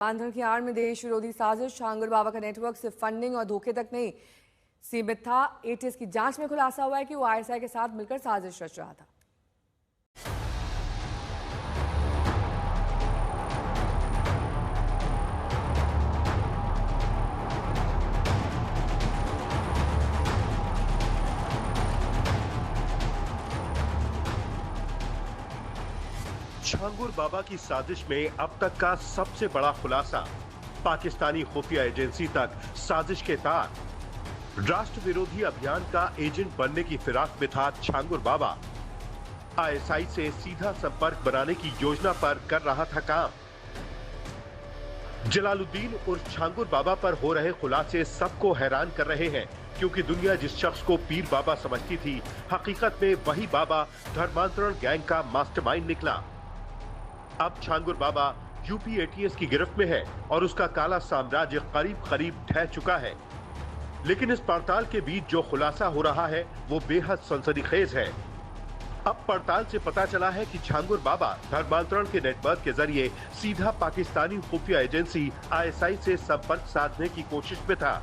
आंध्र की आड़ में देश विरोधी साजिश। छांगुर बाबा का नेटवर्क सिर्फ फंडिंग और धोखे तक नहीं सीमित था। एटीएस की जांच में खुलासा हुआ है कि वो आईएसआई के साथ मिलकर साजिश रच रहा था। छांगुर बाबा की साजिश में अब तक का सबसे बड़ा खुलासा। पाकिस्तानी खुफिया एजेंसी तक साजिश के तार। राष्ट्र विरोधी अभियान का एजेंट बनने की फिराक में था छांगुर बाबा। आईएसआई से सीधा संपर्क बनाने की योजना पर कर रहा था काम। जलालुद्दीन उर्फ छांगुर बाबा पर हो रहे खुलासे सबको हैरान कर रहे हैं, क्योंकि दुनिया जिस शख्स को पीर बाबा समझती थी, हकीकत में वही बाबा धर्मांतरण गैंग का मास्टरमाइंड निकला। अब छांगुर बाबा यूपी एटीएस की गिरफ्त में है और उसका काला साम्राज्य करीब करीब ढह चुका है। लेकिन इस पड़ताल के बीच जो खुलासा हो रहा है वो बेहद सनसनीखेज है। अब पड़ताल से पता चला है कि छांगुर बाबा धर्मांतरण के नेटवर्क के जरिए सीधा पाकिस्तानी खुफिया एजेंसी आईएसआई से संपर्क साधने की कोशिश में था।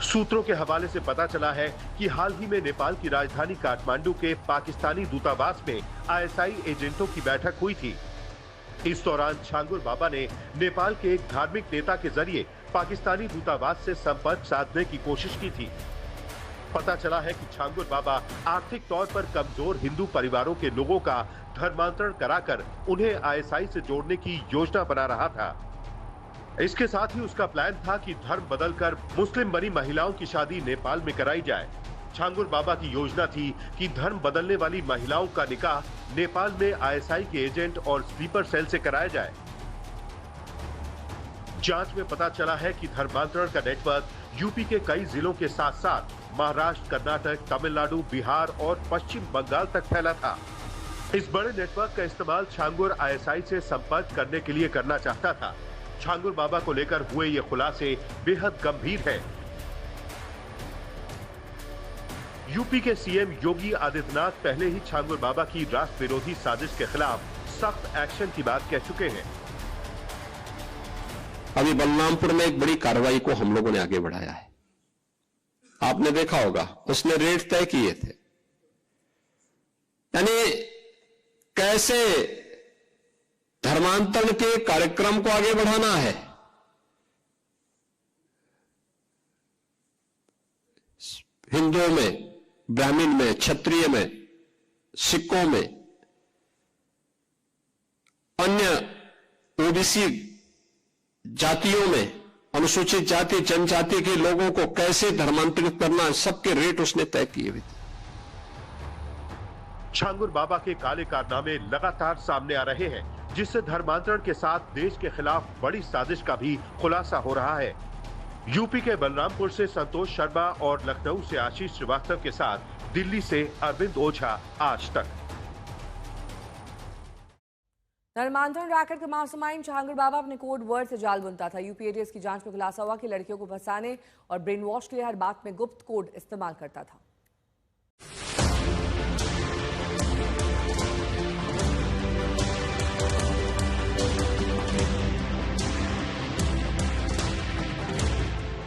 सूत्रों के हवाले से पता चला है कि हाल ही में नेपाल की राजधानी काठमांडू के पाकिस्तानी दूतावास में आईएसआई एजेंटों की बैठक हुई थी। इस दौरान छांगुर बाबा ने नेपाल के एक धार्मिक नेता के जरिए पाकिस्तानी दूतावास से संपर्क साधने की कोशिश की थी। पता चला है कि छांगुर बाबा आर्थिक तौर पर कमजोर हिंदू परिवारों के लोगों का धर्मांतरण कराकर उन्हें आईएसआई से जोड़ने की योजना बना रहा था। इसके साथ ही उसका प्लान था कि धर्म बदलकर मुस्लिम बनी महिलाओं की शादी नेपाल में कराई जाए। छांगुर बाबा की योजना थी कि धर्म बदलने वाली महिलाओं का निकाह नेपाल में आईएसआई के एजेंट और स्लीपर सेल से कराया जाए। जांच में पता चला है कि धर्मांतरण का नेटवर्क यूपी के कई जिलों के साथ साथ महाराष्ट्र, कर्नाटक, तमिलनाडु, बिहार और पश्चिम बंगाल तक फैला था। इस बड़े नेटवर्क का इस्तेमाल छांगुर आईएसआई से संपर्क करने के लिए करना चाहता था। छांगुर बाबा को लेकर हुए ये खुलासे बेहद गंभीर है। यूपी के सीएम योगी आदित्यनाथ पहले ही छांगुर बाबा की राष्ट्र विरोधी साजिश के खिलाफ सख्त एक्शन की बात कह चुके हैं। अभी बलरामपुर में एक बड़ी कार्रवाई को हम लोगों ने आगे बढ़ाया है। आपने देखा होगा, उसने रेट तय किए थे। यानी कैसे धर्मांतरण के कार्यक्रम को आगे बढ़ाना है। हिंदुओं में, ब्राह्मण में, क्षत्रिय में, सिखों में, अन्य ओबीसी जातियों में, अनुसूचित जाति जनजाति के लोगों को कैसे धर्मांतरित करना, सबके रेट उसने तय किए हुए थे। छांगुर बाबा के काले कारनामे लगातार सामने आ रहे हैं, जिससे धर्मांतरण के साथ देश के खिलाफ बड़ी साजिश का भी खुलासा हो रहा है। यूपी के बलरामपुर से संतोष शर्मा और लखनऊ से आशीष श्रीवास्तव के साथ दिल्ली से अरविंद ओझा, आज तक। धर्मांतरण रैकेट का मास्टरमाइंड छांगुर बाबा अपने कोड वर्ड से जाल बुनता था। यूपी एटीएस की जांच में खुलासा हुआ कि लड़कियों को फंसाने और ब्रेन वॉश के लिए हर बात में गुप्त कोड इस्तेमाल करता था।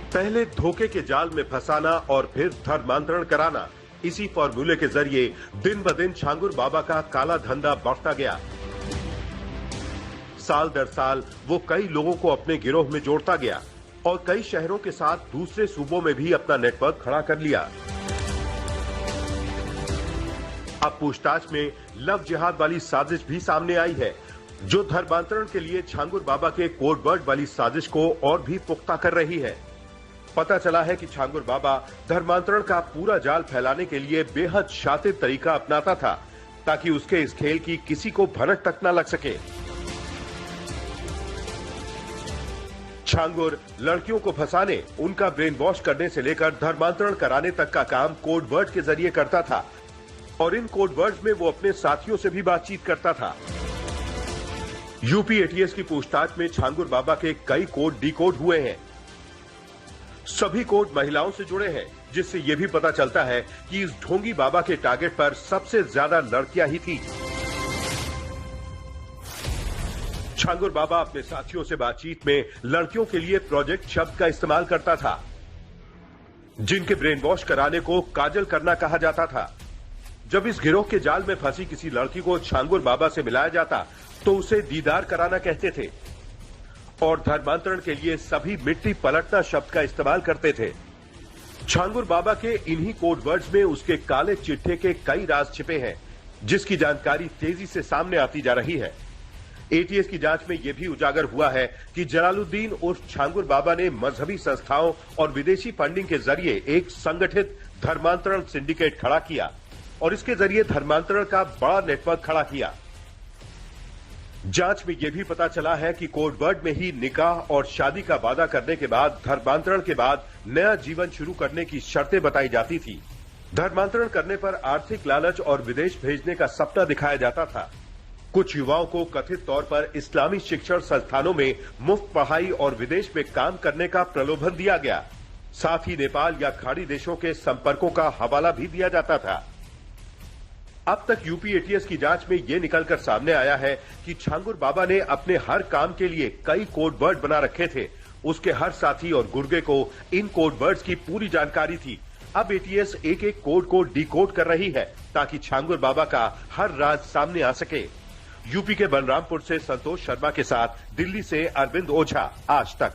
पहले धोखे के जाल में फंसाना और फिर धर्मांतरण कराना, इसी फॉर्मूले के जरिए दिन ब दिन छांगुर बाबा का काला धंधा बढ़ता गया। साल दर साल वो कई लोगों को अपने गिरोह में जोड़ता गया और कई शहरों के साथ दूसरे सूबों में भी अपना नेटवर्क खड़ा कर लिया। अब पूछताछ में लव जिहाद वाली साजिश भी सामने आई है, जो धर्मांतरण के लिए छांगुर बाबा के कोड वर्ड वाली साजिश को और भी पुख्ता कर रही है। पता चला है कि छांगुर बाबा धर्मांतरण का पूरा जाल फैलाने के लिए बेहद शातिर तरीका अपनाता था, ताकि उसके इस खेल की किसी को भनक तक न लग सके। छांगुर लड़कियों को फंसाने, उनका ब्रेन वॉश करने से लेकर धर्मांतरण कराने तक का काम कोड वर्ड के जरिए करता था और इन कोड वर्ड्स में वो अपने साथियों से भी बातचीत करता था। यूपी एटीएस की पूछताछ में छांगुर बाबा के कई कोड डिकोड हुए हैं। सभी कोड महिलाओं से जुड़े हैं, जिससे यह भी पता चलता है कि इस ढोंगी बाबा के टारगेट पर सबसे ज्यादा लड़कियां ही थी। छांगुर बाबा अपने साथियों से बातचीत में लड़कियों के लिए प्रोजेक्ट शब्द का इस्तेमाल करता था, जिनके ब्रेन वॉश कराने को काजल करना कहा जाता था। जब इस गिरोह के जाल में फंसी किसी लड़की को छांगुर बाबा से मिलाया जाता तो उसे दीदार कराना कहते थे और धर्मांतरण के लिए सभी मिट्टी पलटना शब्द का इस्तेमाल करते थे। छांगुर बाबा के इन्हीं कोड वर्ड्स में उसके काले चिट्ठे के कई राज छिपे हैं, जिसकी जानकारी तेजी से सामने आती जा रही है। एटीएस की जांच में यह भी उजागर हुआ है कि जलालुद्दीन उर्फ छांगुर बाबा ने मजहबी संस्थाओं और विदेशी फंडिंग के जरिए एक संगठित धर्मांतरण सिंडिकेट खड़ा किया और इसके जरिए धर्मांतरण का बड़ा नेटवर्क खड़ा किया। जांच में यह भी पता चला है कि कोड वर्ड में ही निकाह और शादी का वादा करने के बाद धर्मांतरण के बाद नया जीवन शुरू करने की शर्तें बताई जाती थी। धर्मांतरण करने पर आर्थिक लालच और विदेश भेजने का सपना दिखाया जाता था। कुछ युवाओं को कथित तौर पर इस्लामी शिक्षण संस्थानों में मुफ्त पढ़ाई और विदेश में काम करने का प्रलोभन दिया गया। साथ ही नेपाल या खाड़ी देशों के संपर्कों का हवाला भी दिया जाता था। अब तक यूपी एटीएस की जांच में यह निकलकर सामने आया है कि छांगुर बाबा ने अपने हर काम के लिए कई कोड वर्ड बना रखे थे। उसके हर साथी और गुर्गे को इन कोड वर्ड्स की पूरी जानकारी थी। अब एटीएस एक एक कोड को डिकोड कर रही है ताकि छांगुर बाबा का हर राज सामने आ सके। यूपी के बलरामपुर से संतोष शर्मा के साथ दिल्ली से अरविंद ओझा, आज तक।